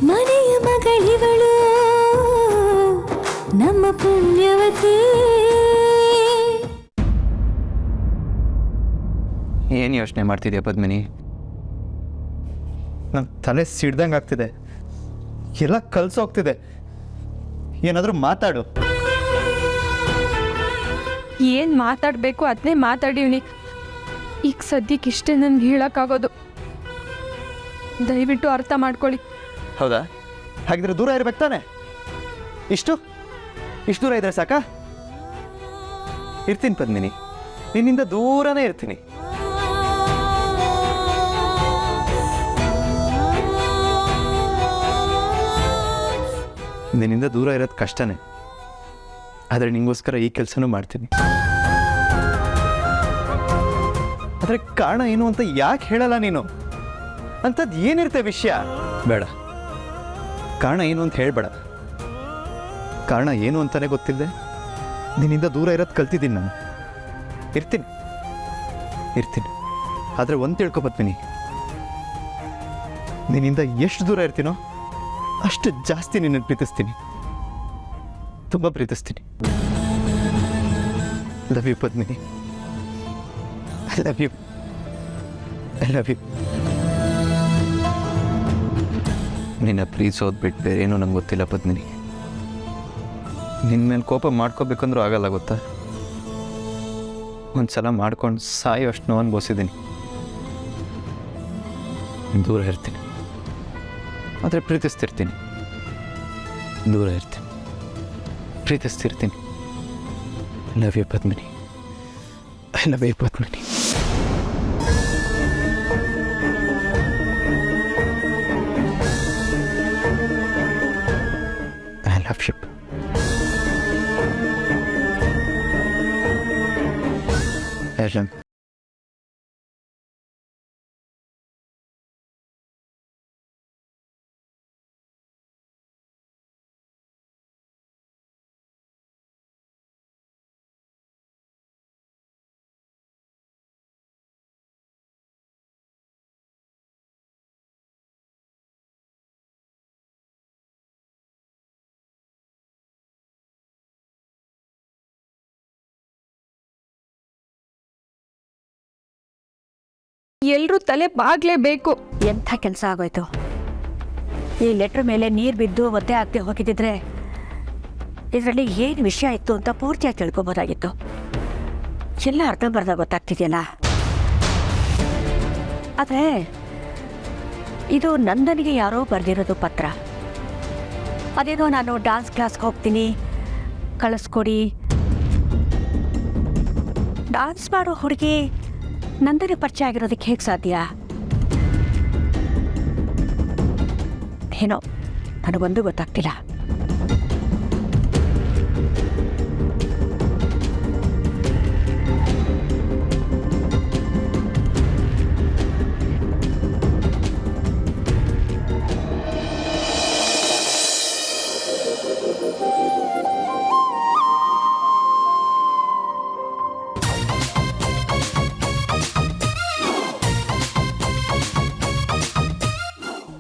ಮನೆಯ ಮಗಳಿವಳು ನಮ್ಮ ಪುಣ್ಯವತಿ. ಏನು ಯೋಚನೆ ಮಾಡ್ತಿದ್ಯಾ ಪದ್ಮಿನಿ? ನನ್ನ ತಲೆ ಸಿಡ್ದಂಗೆ ಆಗ್ತಿದೆ, ಎಲ್ಲ ಕಲ್ಸೋಗ್ತಿದೆ. ಏನಾದರೂ ಮಾತಾಡು. ಏನು ಮಾತಾಡಬೇಕು ಅದನ್ನೇ ಮಾತಾಡೀವ್ನಿ. ಈಗ ಸದ್ಯಕ್ಕೆ ಇಷ್ಟೇ ನನಗೆ ಹೇಳೋಕ್ಕಾಗೋದು. ದಯವಿಟ್ಟು ಅರ್ಥ ಮಾಡ್ಕೊಳ್ಳಿ. ಹೌದಾ? ಹಾಗಿದ್ರೆ ದೂರ ಇರ್ಬೇಕು ತಾನೆ? ಇಷ್ಟು ದೂರ ಇದ್ರೆ ಸಾಕಾ? ಇರ್ತೀನಿ ಪದ್ಮಿನಿ, ನಿನ್ನಿಂದ ದೂರನೇ ಇರ್ತೀನಿ. ನಿನ್ನಿಂದ ದೂರ ಇರೋದು ಕಷ್ಟನೇ, ಆದರೆ ನಿಂಗೋಸ್ಕರ ಈ ಕೆಲಸನೂ ಮಾಡ್ತೀನಿ. ಆದರೆ ಕಾರಣ ಏನು ಅಂತ ಯಾಕೆ ಹೇಳಲ್ಲ ನೀನು? ಅಂಥದ್ದು ಏನಿರುತ್ತೆ ವಿಷಯ? ಬೇಡ, ಕಾರಣ ಏನು ಅಂತ ಹೇಳಬೇಡ. ಕಾರಣ ಏನು ಅಂತಲೇ ಗೊತ್ತಿಲ್ಲದೆ ನಿನ್ನಿಂದ ದೂರ ಇರೋದು ಕಲ್ತಿದ್ದೀನಿ ನಾನು. ಇರ್ತೀನಿ ಆದರೆ ಒಂದು ತಿಳ್ಕೊಬತ್ತೀನಿ, ನಿನ್ನಿಂದ ಎಷ್ಟು ದೂರ ಇರ್ತೀನೋ ಅಷ್ಟು ಜಾಸ್ತಿ ನಿನ್ನನ್ನು ಪ್ರೀತಿಸ್ತೀನಿ, ತುಂಬ ಪ್ರೀತಿಸ್ತೀನಿ. Love you Padmini, I love you. ನಿನ್ನ ಪ್ರೀತಿಸೋದು ಬಿಟ್ಟು ಬೇರೆ ಏನೂ ನಂಗೆ ಗೊತ್ತಿಲ್ಲ ಪದ್ಮಿನಿ. ನಿನ್ನ ಮೇಲೆ ಕೋಪ ಮಾಡ್ಕೋಬೇಕಂದ್ರೂ ಆಗಲ್ಲ, ಗೊತ್ತಾ? ಒಂದು ಸಲ ಮಾಡ್ಕೊಂಡು ಸಾಯೋ ಅಷ್ಟು ನೋವು ಅನುಭವಿಸಿದ್ದೀನಿ. ದೂರ ಇರ್ತೀನಿ ಆದರೆ ಪ್ರೀತಿಸ್ತಿರ್ತೀನಿ. ದೂರ ಇರ್ತೀನಿ, ಪ್ರೀತಿಸ್ತಿರ್ತೀನಿ. Love you Padmini, I love you Padmini. I love you. I love you. ಎಲ್ಲರೂ ತಲೆ ಬಾಗ್ಲೇಬೇಕು. ಎಂಥ ಕೆಲಸ ಆಗೋಯ್ತು. ಈ ಲೆಟ್ರ್ ಮೇಲೆ ನೀರು ಬಿದ್ದು ಒದ್ದೆ ಆಗದೆ ಹೋಗಿದ್ದಿದ್ರೆ ಇದರಲ್ಲಿ ಏನು ವಿಷಯ ಇತ್ತು ಅಂತ ಪೂರ್ತಿಯಾಗಿ ತಿಳ್ಕೊಬೋದಾಗಿತ್ತು. ಎಲ್ಲ ಅರ್ಧಂಬರ್ಧ ಗೊತ್ತಾಗ್ತಿದೆಯಲ್ಲ. ಆದರೆ ಇದು ನಂದನಿಗೆ ಯಾರೋ ಬರೆದಿರೋದು ಪತ್ರ. ಅದೇನೋ ನಾನು ಡ್ಯಾನ್ಸ್ ಕ್ಲಾಸ್ಗೆ ಹೋಗ್ತೀನಿ ಕಳಿಸ್ಕೊಡಿ. ಡ್ಯಾನ್ಸ್ ಮಾಡೋ ಹುಡುಗಿ ನಂದನೆ ಪರಿಚಯ ಆಗಿರೋದಕ್ಕೆ ಹೇಗೆ ಸಾಧ್ಯ? ಏನೋ ನನಗೊಂದು ಗೊತ್ತಾಗ್ತಿಲ್ಲ.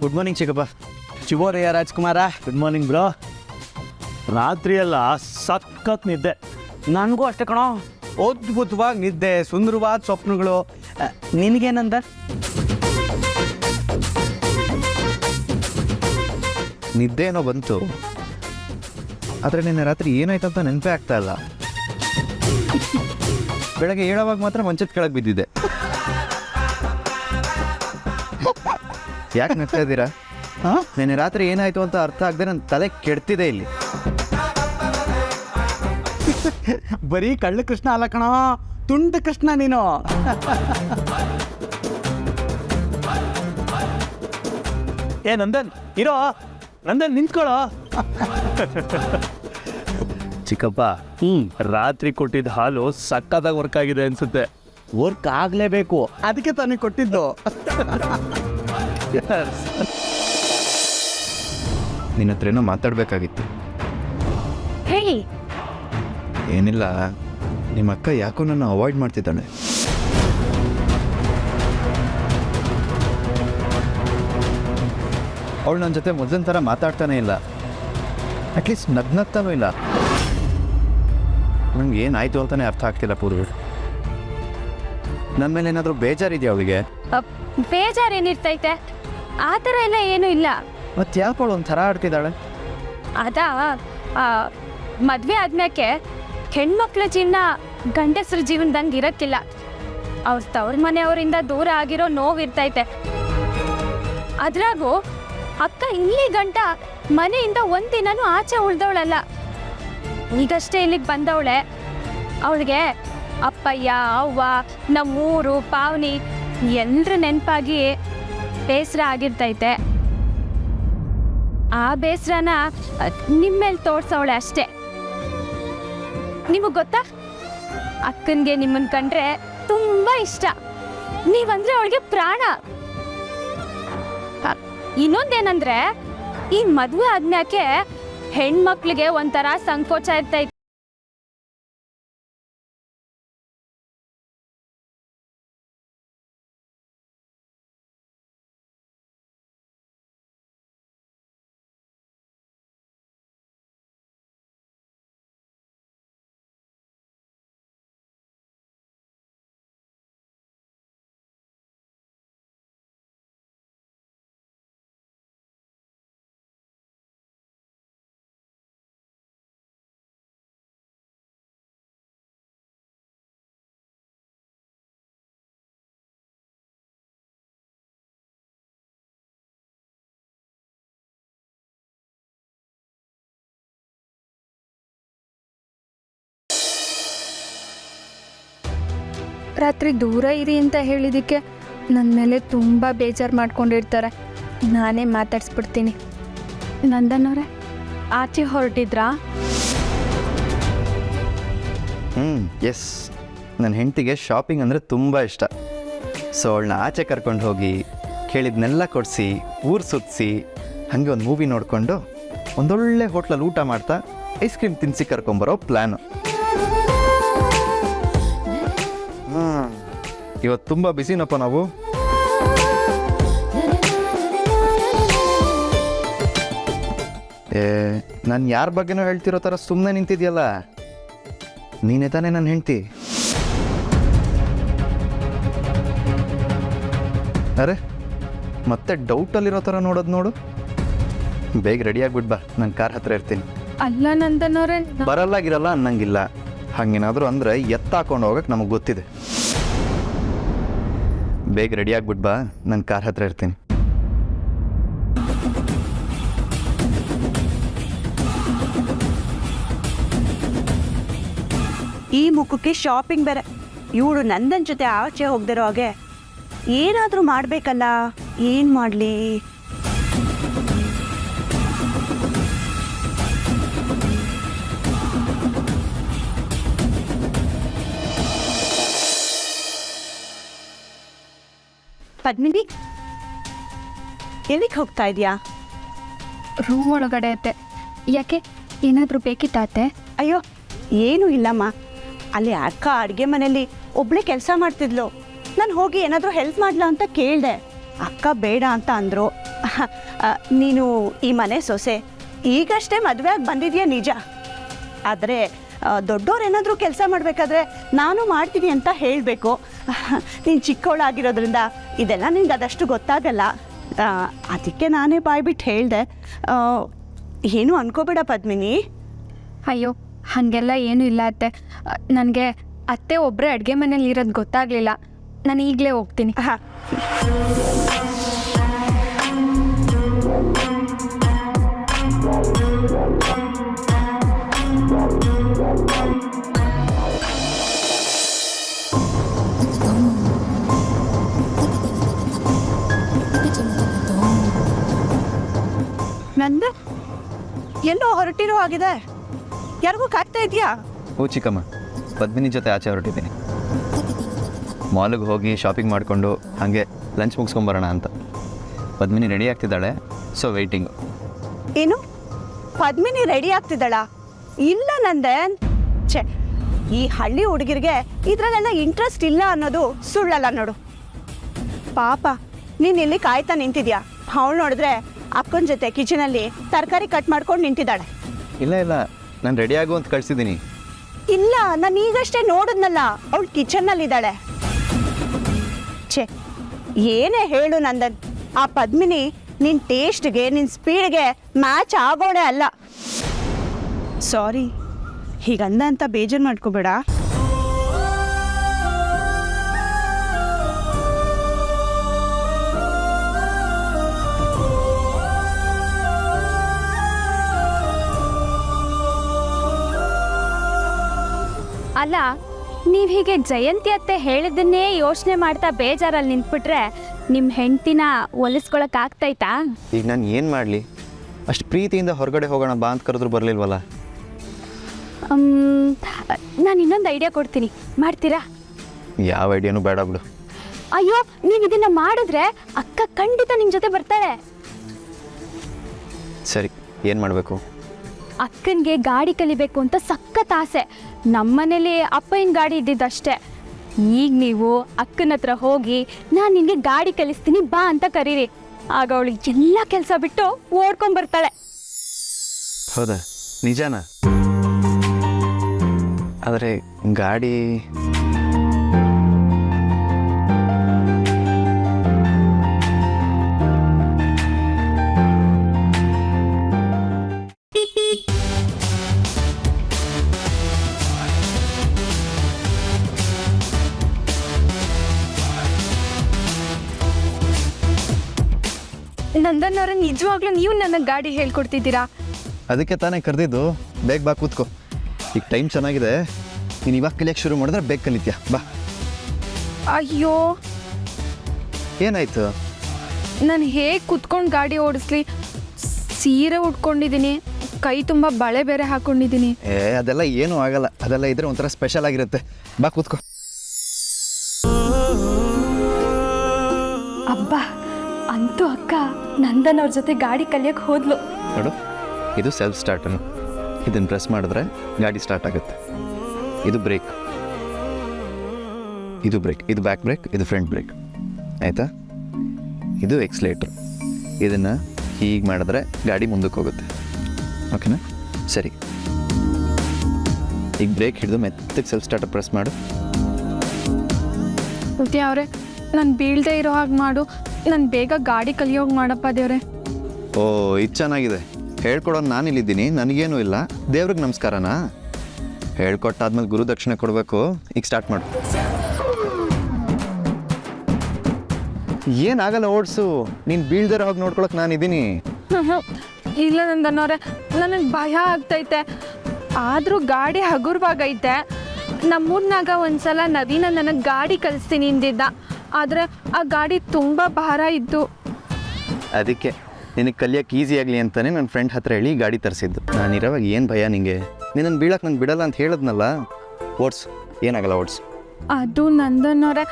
ಗುಡ್ ಮಾರ್ನಿಂಗ್ ಚಿಕ್ಕಪ್ಪ. ಶಿವೋರಯ್ಯ ರಾಜ್ಕುಮಾರ. Good morning bro. ರಾತ್ರಿಯೆಲ್ಲ ಸಖತ್ ನಿದ್ದೆ. ನನಗೂ ಅಷ್ಟೇ ಕಣೋ, ಅದ್ಭುತವಾಗಿ ನಿದ್ದೆ, ಸುಂದರವಾದ ಸ್ವಪ್ನಗಳು. ನಿನಗೇನಂದ? ನಿದ್ದೆ ಏನೋ ಬಂತು, ಆದರೆ ನಿನ್ನೆ ರಾತ್ರಿ ಏನಾಯ್ತು ಅಂತ ನೆನಪೇ ಆಗ್ತಾ ಇಲ್ಲ. ಬೆಳಗ್ಗೆ ಹೇಳೋವಾಗ ಮಾತ್ರ ಮಂಚದ ಕೆಳಗೆ ಬಿದ್ದಿದ್ದೆ. ಯಾಕೆ ನಗ್ತಾ ಇದ್ದೀರಾ? ನಿನ್ನೆ ರಾತ್ರಿ ಏನಾಯ್ತು ಅಂತ ಅರ್ಥ ಆಗದೆ ನನ್ನ ತಲೆ ಕೆಡ್ತಿದೆ ಇಲ್ಲಿ. ಬರೀ ಕಳ್ಳ ಕೃಷ್ಣ ಅಲ್ಲ ಕಣೋ, ತುಂಟ ಕೃಷ್ಣ ನೀನು. ಏ ನಂದನ್ ಇರೋ, ನಂದನ್ ನಿಂತ್ಕೊಳ್ಳೋ. ಚಿಕ್ಕಪ್ಪ, ರಾತ್ರಿ ಕೊಟ್ಟಿದ್ದ ಹಾಲು ಸಕ್ಕತ್ತಾಗಿ ವರ್ಕ್ ಆಗಿದೆ ಅನ್ಸುತ್ತೆ. ವರ್ಕ್ ಆಗಲೇಬೇಕು, ಅದಕ್ಕೆ ತಾನೇ ಕೊಟ್ಟಿದ್ದು. ನಿನ್ನ ಹತ್ರ ಏನೋ ಮಾತಾಡಬೇಕಾಗಿತ್ತು. ಹೇಳಿ. ಏನಿಲ್ಲ, ನಿಮ್ಮ ಅಕ್ಕ ಯಾಕೋ ನನ್ನ ಅವಾಯ್ಡ್ ಮಾಡ್ತಿದ್ದಾಳೆ. ಅವಳು ನನ್ನ ಜೊತೆ ಮೊದಲಿನ ಥರ ಮಾತಾಡ್ತಾನೇ ಇಲ್ಲ, ಅಟ್ಲೀಸ್ಟ್ ನಗ್ನಗ್ತಾನೂ ಇಲ್ಲ. ನಂಗೆ ಏನಾಯಿತು ಅಂತಲೇ ಅರ್ಥ ಆಗ್ತಿಲ್ಲ ಪೂರ್ವಿ. ನನ್ನ ಮೇಲೆ ಏನಾದರೂ ಬೇಜಾರಿದೆಯಾ ಅವಳಿಗೆ? ಬೇಜಾರೇನಿರ್ತೈತೆ, ಆ ಥರ ಎಲ್ಲ ಏನೂ ಇಲ್ಲ. ಮತ್ತು ಯಾಕೆ ಅವಳು ಒಂಥರ ಆಡ್ತಿದ್ದಾಳೆ? ಅದಾ ಮದುವೆ ಆದ್ಮ್ಯಾಕೆ ಹೆಣ್ಮಕ್ಳ ಜೀವನ ಗಂಡಸ್ರ ಜೀವನದಂಗೆ ಇರಕ್ಕಿಲ್ಲ. ಅವ್ರ ತವ್ರ ಮನೆಯವರಿಂದ ದೂರ ಆಗಿರೋ ನೋವಿರ್ತೈತೆ. ಅದ್ರಾಗೂ ಅಕ್ಕ ಇಲ್ಲಿ ಗಂಟ ಮನೆಯಿಂದ ಒಂದಿನನೂ ಆಚೆ ಉಳ್ದವಳಲ್ಲ. ಈಗಷ್ಟೇ ಇಲ್ಲಿಗೆ ಬಂದವಳೆ. ಅವಳಿಗೆ ಅಪ್ಪಯ್ಯ, ಅವ್ವ, ನಮ್ಮೂರು, ಪಾವನಿ ಎಲ್ಲರ ನೆನಪಾಗಿ ಬೇಸರ ಆಗಿರ್ತೈತೆ. ಆ ಬೇಸರನ ನಿಮ್ಮೇಲೆ ತೋರ್ಸವಳೆ ಅಷ್ಟೇ. ನಿಮಗೆ ಗೊತ್ತಾ, ಅಕ್ಕನಿಗೆ ನಿಮ್ಮನ್ನ ಕಂಡ್ರೆ ತುಂಬಾ ಇಷ್ಟ. ನೀವಂದ್ರೆ ಅವಳಿಗೆ ಪ್ರಾಣ. ಇನ್ನೊಂದೇನಂದ್ರೆ, ಈ ಮದುವೆ ಆದ್ಮ್ಯಾಕೆ ಹೆಣ್ಮಕ್ಳಿಗೆ ಒಂಥರ ಸಂಕೋಚ ಇರ್ತೈತೆ. ರಾತ್ರಿ ದೂರ ಇರಿ ಅಂತ ಹೇಳಿದ್ದಕ್ಕೆ ನನ್ನ ಮೇಲೆ ತುಂಬ ಬೇಜಾರು ಮಾಡ್ಕೊಂಡಿರ್ತಾರೆ. ನಾನೇ ಮಾತಾಡ್ಸ್ಬಿಡ್ತೀನಿ. ನಂದನವ್ರೆ, ಆಚೆ ಹೊರಟಿದ್ರಾ? ಎಸ್, ನನ್ನ ಹೆಂಡತಿಗೆ ಶಾಪಿಂಗ್ ಅಂದರೆ ತುಂಬ ಇಷ್ಟ. ಸೊ ಅವಳನ್ನ ಆಚೆ ಕರ್ಕೊಂಡು ಹೋಗಿ ಕೇಳಿದ್ನೆಲ್ಲ ಕೊಡಿಸಿ ಊರು ಸುತ್ತಿಸಿ ಹಾಗೆ ಒಂದು ಮೂವಿ ನೋಡಿಕೊಂಡು ಒಂದೊಳ್ಳೆ ಹೋಟ್ಲಲ್ಲಿ ಊಟ ಮಾಡ್ತಾ ಐಸ್ ಕ್ರೀಮ್ ತಿನ್ನಿಸಿ ಕರ್ಕೊಂಬರೋ ಪ್ಲ್ಯಾನು. ಇವತ್ತು ತುಂಬ ಬಿಸಿನಪ್ಪ ನಾವು. ನಾನು ಯಾರ ಬಗ್ಗೆನೋ ಹೇಳ್ತಿರೋ ಥರ ಸುಮ್ಮನೆ ನಿಂತಿದ್ಯಲ್ಲ, ನೀನೇ ತಾನೇ ನನ್ನ ಹೆಂಡ್ತಿ. ಅರೆ ಮತ್ತೆ ಡೌಟಲ್ಲಿರೋ ಥರ ನೋಡೋದು ನೋಡು. ಬೇಗ ರೆಡಿ ಆಗ್ಬಿಟ್ಟು ಬಾ, ನಾನು ಕಾರ್ ಹತ್ರ ಇರ್ತೀನಿ. ಅಲ್ಲ ನಂದನವ್ರೆ, ಬರಲ್ಲಾಗಿರಲ್ಲ ಅನ್ನಂಗಿಲ್ಲ. ಹಾಗೇನಾದರೂ ಅಂದರೆ ಎತ್ತಾಕೊಂಡು ಹೋಗಕ್ಕೆ ನಮಗೆ ಗೊತ್ತಿದೆ. ಬೇಗ ರೆಡಿ ಆಗ್ಬಿಟ್ಟು ಬಾ, ನಾನು ಕಾರ್ ಹತ್ರ ಇರ್ತೀನಿ. ಈ ಮುಖಕ್ಕೆ ಶಾಪಿಂಗ್ ಬೇರೆ. ಇವಳು ನಂದನ್ ಜೊತೆ ಆಚೆ ಹೋಗ್ದಿರೋ ಹಾಗೆ ಏನಾದರೂ ಮಾಡಬೇಕಲ್ಲ. ಏನು ಮಾಡಲಿ? ಪದ್ಮಿನಿ, ಎಲ್ಲಿಗೆ ಹೋಗ್ತಾ ಇದೆಯಾ? ರೂಮ್ ಒಳಗಡೆ ಐತೆ. ಯಾಕೆ, ಏನಾದರೂ ಬೇಕಿತ್ತಾತೆ? ಅಯ್ಯೋ ಏನೂ ಇಲ್ಲಮ್ಮ. ಅಲ್ಲಿ ಅಕ್ಕ ಅಡುಗೆ ಮನೆಯಲ್ಲಿ ಒಬ್ಬಳೇ ಕೆಲಸ ಮಾಡ್ತಿದ್ಲು. ನಾನು ಹೋಗಿ ಏನಾದರೂ ಹೆಲ್ಪ್ ಮಾಡಲ ಅಂತ ಕೇಳಿದೆ. ಅಕ್ಕ ಬೇಡ ಅಂತ ಅಂದರು. ನೀನು ಈ ಮನೆ ಸೊಸೆ, ಈಗಷ್ಟೇ ಮದುವೆ ಆಗಿ ಬಂದಿದೆಯಾ ನಿಜ. ಆದರೆ ದೊಡ್ಡವ್ರು ಏನಾದರೂ ಕೆಲಸ ಮಾಡಬೇಕಾದ್ರೆ ನಾನು ಮಾಡ್ತೀನಿ ಅಂತ ಹೇಳಬೇಕು. ನೀನು ಚಿಕ್ಕವಳಾಗಿರೋದ್ರಿಂದ ಇದೆಲ್ಲ ನಿಂಗೆ ಅದಷ್ಟು ಗೊತ್ತಾಗಲ್ಲ. ಅದಕ್ಕೆ ನಾನೇ ಬಾಯ್ಬಿಟ್ಟು ಹೇಳಿದೆ. ಏನೂ ಅನ್ಕೋಬೇಡ ಪದ್ಮಿನಿ. ಅಯ್ಯೋ, ಹಾಗೆಲ್ಲ ಏನೂ ಇಲ್ಲ ಅತ್ತೆ. ನನಗೆ ಅತ್ತೆ ಒಬ್ಬರೇ ಅಡುಗೆ ಮನೇಲಿ ಇರೋದು ಗೊತ್ತಾಗಲಿಲ್ಲ. ನಾನು ಈಗಲೇ ಹೋಗ್ತೀನಿ. ಹಾಂ, ನಂದು ಎಲ್ಲೋ ಹೊರಟಿರೋ ಆಗಿದೆ. ಯಾರಿಗೂ ಕಾಗ್ತಾ ಇದೆಯಾ? ಓ ಚಿಕ್ಕಮ್ಮ, ಪದ್ಮಿನಿ ಜೊತೆ ಆಚೆ ಹೊರಟಿದ್ದೀನಿ. ಮಾಲಿಗೆ ಹೋಗಿ ಶಾಪಿಂಗ್ ಮಾಡಿಕೊಂಡು ಹಾಗೆ ಲಂಚ್ ಮುಗಿಸ್ಕೊಂಬರೋಣ ಅಂತ. ಪದ್ಮಿನಿ ರೆಡಿ ಆಗ್ತಿದ್ದಾಳೆ, ಸೊ ವೆಯ್ಟಿಂಗು. ಏನು, ಪದ್ಮಿನಿ ರೆಡಿ ಆಗ್ತಿದ್ದಾಳ? ಇಲ್ಲ ನಂದನ್, ಛೇ, ಈ ಹಳ್ಳಿ ಹುಡುಗಿರಿಗೆ ಇದರಲ್ಲೆಲ್ಲ ಇಂಟ್ರೆಸ್ಟ್ ಇಲ್ಲ ಅನ್ನೋದು ಸುಳ್ಳಲ್ಲ ನೋಡು. ಪಾಪ ನೀನು ಇಲ್ಲಿ ಕಾಯ್ತಾ ನಿಂತಿದ್ಯಾ. ಅವಳು ನೋಡಿದ್ರೆ ಅಕ್ಕನ ಜೊತೆ ಕಿಚನಲ್ಲಿ ತರಕಾರಿ ಕಟ್ ಮಾಡ್ಕೊಂಡು ನಿಂತಿದ್ದಾಳೆ. ಇಲ್ಲ ಇಲ್ಲ, ನಾನು ರೆಡಿ ಆಗು ಅಂತ ಕಳಿಸಿದ್ದೀನಿ. ಇಲ್ಲ, ನಾನು ಈಗಷ್ಟೇ ನೋಡಿದ್ನಲ್ಲ, ಅವಳು ಕಿಚನ್ನಲ್ಲಿದ್ದಾಳೆ. ಛೇ, ಏನೇ ಹೇಳು ನಂದನ್, ಆ ಪದ್ಮಿನಿ ನಿನ್ನ ಟೇಸ್ಟ್ಗೆ ನಿನ್ನ ಸ್ಪೀಡ್ಗೆ ಮ್ಯಾಚ್ ಆಗೋಣೆ ಅಲ್ಲ. ಸಾರಿ, ಹೀಗಂದ ಅಂತ ಬೇಜಾರು ಮಾಡ್ಕೋಬೇಡ. ಅಲ್ಲ, ನೀವು ಹೀಗೆ ಜಯಂತಿ ಅತ್ತೆ ಹೇಳಿದ್ದನ್ನೇ ಯೋಚನೆ ಮಾಡ್ತಾ ಬೇಜಾರಲ್ಲಿ ನಿಂತ್ಬಿಟ್ರೆ ನಿಮ್ಮ ಹೆಂಡ್ತಿನ ಒಲಿಸ್ಕೊಳಕ್ಕಾಗ್ತೈತಾ? ಈಗ ನಾನು ಏನು ಮಾಡಲಿ? ಅಷ್ಟು ಪ್ರೀತಿಯಿಂದ ಹೊರಗಡೆ ಹೋಗೋಣ ಬಾ ಅಂತ ಕರೆದ್ರು ಬರಲಿಲ್ವಲ್ಲ. ನಾನು ಇನ್ನೊಂದು ಐಡಿಯಾ ಕೊಡ್ತೀನಿ, ಮಾಡ್ತೀರಾ? ಯಾವ ಐಡಿಯಾನೂ ಬೇಡ ಬಿಡು. ಅಯ್ಯೋ, ನೀವು ಇದನ್ನ ಮಾಡಿದ್ರೆ ಅಕ್ಕ ಖಂಡಿತ ನಿಮ್ಮ ಜೊತೆ ಬರ್ತಾಳೆ. ಸರಿ, ಏನು ಮಾಡಬೇಕು? ಅಕ್ಕನಿಗೆ ಗಾಡಿ ಕಲಿಬೇಕು ಅಂತ ಸಖತ್ ಆಸೆ. ನಮ್ಮನೇಲಿ ಅಪ್ಪನ ಗಾಡಿ ಇದ್ದಿದ್ದಷ್ಟೇ. ಈಗ ನೀವು ಅಕ್ಕನ ಹತ್ರ ಹೋಗಿ ನಾನು ನಿನಗೆ ಗಾಡಿ ಕಲಿಸ್ತೀನಿ ಬಾ ಅಂತ ಕರೀರಿ. ಆಗ ಅವಳು ಎಲ್ಲ ಕೆಲಸ ಬಿಟ್ಟು ಓಡ್ಕೊಂಡ್ಬರ್ತಾಳೆ. ಹೌದಾ? ನಿಜಾನಾ? ಆದರೆ ಗಾಡಿ ನಂದನ್ ಅವರ ನಿಜವಾಗ್ಲೂ ನೀವು ನನಗೆ ಗಾಡಿ ಹೇಳ್ಕೊಡ್ತಿದ್ದೀರಾ? ಅದಕ್ಕೆ ತಾನೇ ಕರೆದಿದ್ದು. ಬೇಗ ಬಾ, ಕೂತ್ಕೋ. ಈಗ ಟೈಮ್ ಚೆನ್ನಾಗಿದೆ, ನೀನು ಇವಾಗ ಕಲಿಯೋಕ್ಕೆ ಶುರು ಮಾಡಿದ್ರೆ ಬೇಗ ಕಲಿತೀಯ. ಬಾ. ಅಯ್ಯೋ, ಏನಾಯ್ತು? ನಾನು ಹೇಗೆ ಕುತ್ಕೊಂಡು ಗಾಡಿ ಓಡಿಸ್ಲಿ? ಸೀರೆ ಉಟ್ಕೊಂಡಿದ್ದೀನಿ, ಕೈ ತುಂಬ ಬಳೆ ಬೇರೆ ಹಾಕ್ಕೊಂಡಿದ್ದೀನಿ. ಅದೆಲ್ಲ ಏನೂ ಆಗಲ್ಲ. ಅದೆಲ್ಲ ಇದ್ರೆ ಒಂಥರ ಸ್ಪೆಷಲ್ ಆಗಿರುತ್ತೆ. ಬಾ, ಕೂತ್ಕೋ. ಅಬ್ಬಾ, ಅಂತೂ ಅಕ್ಕ ನಂದನ್ ಅವ್ರ ಜೊತೆ ಗಾಡಿ ಕಲಿಯೋಕೆ ಹೋದ್ಲು. ನೋಡು, ಇದು ಸೆಲ್ಫ್ ಸ್ಟಾರ್ಟನ್ನು. ಇದನ್ನು ಪ್ರೆಸ್ ಮಾಡಿದ್ರೆ ಗಾಡಿ ಸ್ಟಾರ್ಟ್ ಆಗುತ್ತೆ. ಇದು ಬ್ರೇಕ್, ಇದು ಬ್ರೇಕ್, ಇದು ಬ್ಯಾಕ್ ಬ್ರೇಕ್, ಇದು ಫ್ರಂಟ್ ಬ್ರೇಕ್. ಆಯಿತಾ? ಇದು ಎಕ್ಸ್ಲೇಟ್ರ್. ಇದನ್ನು ಹೀಗೆ ಮಾಡಿದ್ರೆ ಗಾಡಿ ಮುಂದಕ್ಕೆ ಹೋಗುತ್ತೆ. ಓಕೆನಾ? ಸರಿ, ಈಗ ಬ್ರೇಕ್ ಹಿಡಿದು ಮೆತ್ತಗೆ ಸೆಲ್ಫ್ ಸ್ಟಾರ್ಟರ್ ಪ್ರೆಸ್ ಮಾಡು. ದೇವ್ರೆ, ನಾನು ಬೀಳದೆ ಇರೋ ಹಾಗೆ ಮಾಡು. ನಾನು ಬೇಗ ಗಾಡಿ ಕಲಿಯೋಗಿ ಮಾಡಪ್ಪ ದೇವ್ರೆ. ಓ, ಇದು ಚೆನ್ನಾಗಿದೆ. ಹೇಳ್ಕೊಡೋನು ನಾನಿಲ್ಲಿದ್ದೀನಿ, ನನಗೇನೂ ಇಲ್ಲ. ದೇವ್ರಿಗೆ ನಮಸ್ಕಾರನಾ? ಹೇಳ್ಕೊಟ್ಟಾದ್ಮೇಲೆ ಗುರು ದಕ್ಷಿಣೆ ಕೊಡಬೇಕು. ಈಗ ಸ್ಟಾರ್ಟ್ ಮಾಡು. ಏನಾಗಲ್ಲ, ಓಡಿಸು. ನೀನು ಬೀಳ್ದಿರೋ ಹೋಗಿ ನೋಡ್ಕೊಳಕ್ಕೆ ನಾನಿದ್ದೀನಿ. ಇಲ್ಲ ನಂದನ್ನವ್ರೆ, ನನಗೆ ಭಯ ಆಗ್ತೈತೆ. ಆದರೂ ಗಾಡಿ ಹಗುರವಾಗೈತೆ. ನಮ್ಮೂರ್ನಾಗ ಒಂದ್ಸಲ ನವೀನ ನನಗೆ ಗಾಡಿ ಕಲಿಸ್ತೀನಿ ಅಂದಿದ್ದ. ಆದರೆ ಆ ಗಾಡಿ ತುಂಬ ಭಾರ ಇದ್ದು. ಅದಕ್ಕೆ ನಿನಗೆ ಕಲಿಯೋಕ್ಕೆ ಈಸಿ ಆಗಲಿ ಅಂತಲೇ ನನ್ನ ಫ್ರೆಂಡ್ ಹತ್ರ ಹೇಳಿ ಗಾಡಿ ತರಿಸಿದ್ದು. ನಾನಿರೋವಾಗ ಏನು ಭಯ ನಿಂಗೆ? ನಿನ್ನನ್ನು ಬೀಳಕ್ಕೆ ನಾನು ಬಿಡಲ್ಲ ಅಂತ ಹೇಳಿದ್ನಲ್ಲ. ಓಡ್ಸು, ಏನಾಗಲ್ಲ, ಓಡ್ಸು. ಅದು ನಂದನ್ನವ್ರೆ,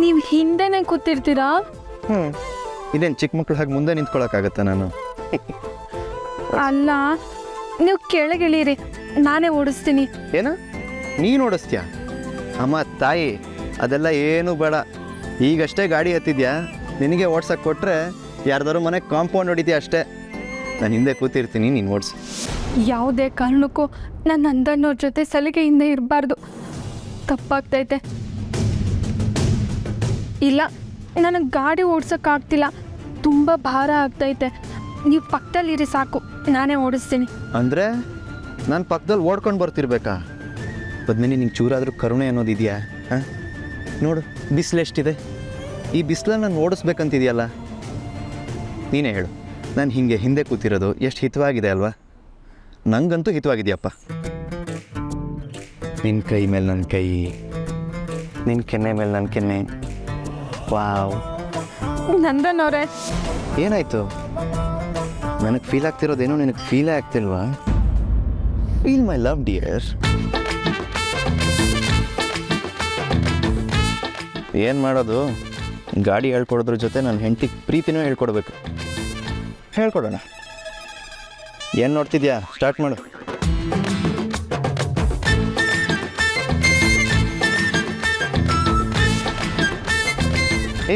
ನೀವು ಹಿಂದೆನೇ ಕೂತಿರ್ತೀರಾ? ಇದೇನು ಚಿಕ್ಕ ಮಕ್ಳು ಹಾಗೆ ಮುಂದೆ ನಿಂತ್ಕೊಳ್ಳೋಕ್ಕಾಗತ್ತಾ ನಾನು? ಅಲ್ಲ, ನೀವು ಕೆಳಗಿಳೀರಿ, ನಾನೇ ಓಡಿಸ್ತೀನಿ. ಏನ? ನೀನು ಓಡಿಸ್ತೀಯಾ? ಅಮ್ಮ ತಾಯಿ, ಅದೆಲ್ಲ ಏನೂ ಬೇಡ. ಈಗಷ್ಟೇ ಗಾಡಿ ಹತ್ತಿದ್ಯಾ, ನಿನಗೆ ಓಡ್ಸಕ್ಕೆ ಕೊಟ್ಟರೆ ಯಾರ್ದಾರು ಮನೆಗೆ ಕಾಂಪೌಂಡ್ ಹೊಡಿತೀಯ ಅಷ್ಟೇ. ನಾನು ಹಿಂದೆ ಕೂತಿರ್ತೀನಿ, ನೀನು ಓಡಿಸು. ಯಾವುದೇ ಕಾರಣಕ್ಕೂ ನಾನು ನಂದನ್ನವ್ರ ಜೊತೆ ಸಲಿಗೆಯಿಂದ ಇರಬಾರ್ದು. ತಪ್ಪಾಗ್ತೈತೆ. ಇಲ್ಲ, ನನಗೆ ಗಾಡಿ ಓಡ್ಸೋಕ್ಕಾಗ್ತಿಲ್ಲ, ತುಂಬ ಭಾರ ಆಗ್ತೈತೆ. ನೀವು ಪಕ್ಕದಲ್ಲಿರಿ, ಸಾಕು, ನಾನೇ ಓಡಿಸ್ತೀನಿ. ಅಂದರೆ ನಾನು ಪಕ್ಕದಲ್ಲಿ ಓಡ್ಕೊಂಡು ಬರ್ತಿರ್ಬೇಕಾ? ಪದ್ಮಿನಿ, ನಿಂಗೆ ಚೂರಾದರೂ ಕರುಣೆ ಅನ್ನೋದಿದೆಯಾ? ಹಾಂ, ನೋಡು ಬಿಸಿಲು ಎಷ್ಟಿದೆ. ಈ ಬಿಸಿಲನ್ನು ನಾನು ಓಡಿಸ್ಬೇಕಂತಿದೆಯಲ್ಲ. ನೀನೇ ಹೇಳು, ನಾನು ಹೀಗೆ ಹಿಂದೆ ಕೂತಿರೋದು ಎಷ್ಟು ಹಿತವಾಗಿದೆ ಅಲ್ವಾ? ನನಗಂತೂ ಹಿತವಾಗಿದೆಯಪ್ಪ. ನಿನ್ನ ಕೈ ಮೇಲೆ ನನ್ನ ಕೈ, ನಿನ್ನ ಕೆನ್ನೆ ಮೇಲೆ ನನ್ನ ಕೆನ್ನೆ. ವಾವ್, ನಂದನ್ನವ್ರೆ, ಏನಾಯಿತು? ನನಗೆ ಫೀಲ್ ಆಗ್ತಿರೋದೇನೋ ನಿನಗೆ ಫೀಲೇ ಆಗ್ತಿಲ್ವಾ? Feel my love dear. ಏನು ಮಾಡೋದು? ಗಾಡಿ ಹೇಳ್ಕೊಡೋದ್ರ ಜೊತೆ ನನ್ನ ಹೆಂಡತಿಗೆ ಪ್ರೀತಿನೂ ಹೇಳ್ಕೊಡ್ಬೇಕು. ಹೇಳ್ಕೊಡೋಣ. ಏನು ನೋಡ್ತಿದ್ಯಾ? ಸ್ಟಾರ್ಟ್ ಮಾಡು.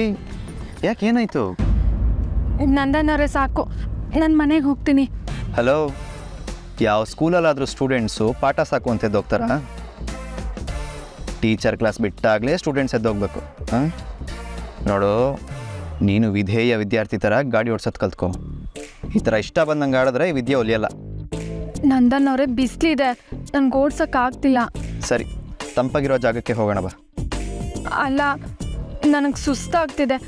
ಏಯ್, ಯಾಕೆ, ಏನಾಯಿತು? ನಂದನ್ನವ್ರೆ, ಸಾಕು, ನಾನು ಮನೆಗೆ ಹೋಗ್ತೀನಿ. ಹಲೋ, ಯಾವ ಸ್ಕೂಲಲ್ಲಾದರೂ ಸ್ಟೂಡೆಂಟ್ಸು ಪಾಠ ಸಾಕು ಅಂತ ಎದ್ದೋಗ್ತಾರಾ? ಟೀಚರ್ ಕ್ಲಾಸ್ ಬಿಟ್ಟಾಗಲೇ ಸ್ಟೂಡೆಂಟ್ಸ್ ಎದ್ದೋಗ್ಬೇಕು. ಹಾಂ, ನೋಡು, ನೀನು ವಿಧೇಯ ವಿದ್ಯಾರ್ಥಿ ಥರ ಗಾಡಿ ಓಡ್ಸೋದು ಕಲ್ತ್ಕೊ. ಈ ಥರ ಇಷ್ಟ ಬಂದಂಗೆ ಆಡಿದ್ರೆ ಈ ವಿದ್ಯೆ ಒಲಿಯಲ್ಲ. ನಂದನ್ ಅವರೇ, ಬಿಸಿಲಿದೆ, ನನ್ಗೆ ಓಡ್ಸೋಕ್ಕಾಗ್ತಿಲ್ಲ. ಸರಿ, ತಂಪಾಗಿರೋ ಜಾಗಕ್ಕೆ ಹೋಗೋಣ ಬಾ. ಅಲ್ಲ, ನನಗೆ ಸುಸ್ತಾಗ್ತಿದೆ.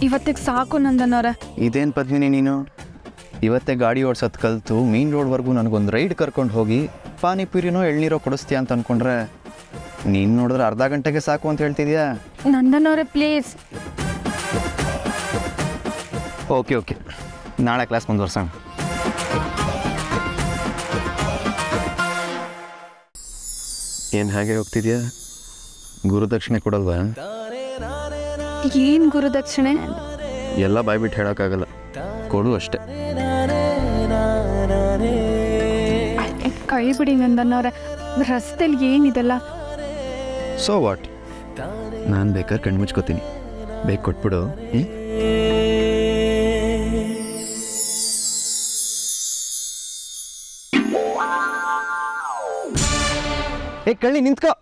ಇವತ್ತಿಗೆ ಸಾಕು ನಂದನ್ ಅವರೇ. ಇದೇನು ಪದ್ಮಿನಿ ನೀನು? ಇವತ್ತೇ ಗಾಡಿ ಓಡ್ಸೋದು ಕಲಿತು ಮೀನ್ ರೋಡ್ವರೆಗೂ ನನಗೊಂದು ರೈಡ್ ಕರ್ಕೊಂಡು ಹೋಗಿ ಪಾನಿಪುರಿನೋ ಎಳ್ನೀರೋ ಕೊಡಿಸ್ತೀಯ ಅಂತ ಅಂದ್ಕೊಂಡ್ರೆ ನೀನು ನೋಡಿದ್ರೆ ಅರ್ಧ ಗಂಟೆಗೆ ಸಾಕು ಅಂತ ಹೇಳ್ತಿದ್ಯಾ? ನಂದನ್ ಅವರೇ, ಪ್ಲೀಸ್. ಓಕೆ, ನಾಳೆ ಕ್ಲಾಸ್ ಮುಂದುವರ್ಸೋಣ. ಏನು ಹಾಗೆ ಹೋಗ್ತಿದ್ಯಾ? ಗುರುದಕ್ಷಿಣೆ ಕೊಡಲ್ವಾ? ಏನು ಗುರುದಕ್ಷಿಣೆ? ಎಲ್ಲ ಬಾಯ್ಬಿಟ್ಟು ಹೇಳೋಕ್ಕಾಗಲ್ಲ, ಕೊಡು ಅಷ್ಟೆ. ಕೈ ಬಿಡಿ ನಂದನ್ ಅವರೇ, ರಸ್ತೆಲಿ ಏನಿದೆಲ್ಲ? ಸೊ ವಾಟ್, ನಾನು ಬೇಕಾದ್ರೆ ಕಣ್ಣು ಮುಚ್ಕೋತೀನಿ, ಬೇಕು ಕೊಟ್ಬಿಡು. ಏ ಕಳ್ಳಿ ನಿಂತ್ಕೋ.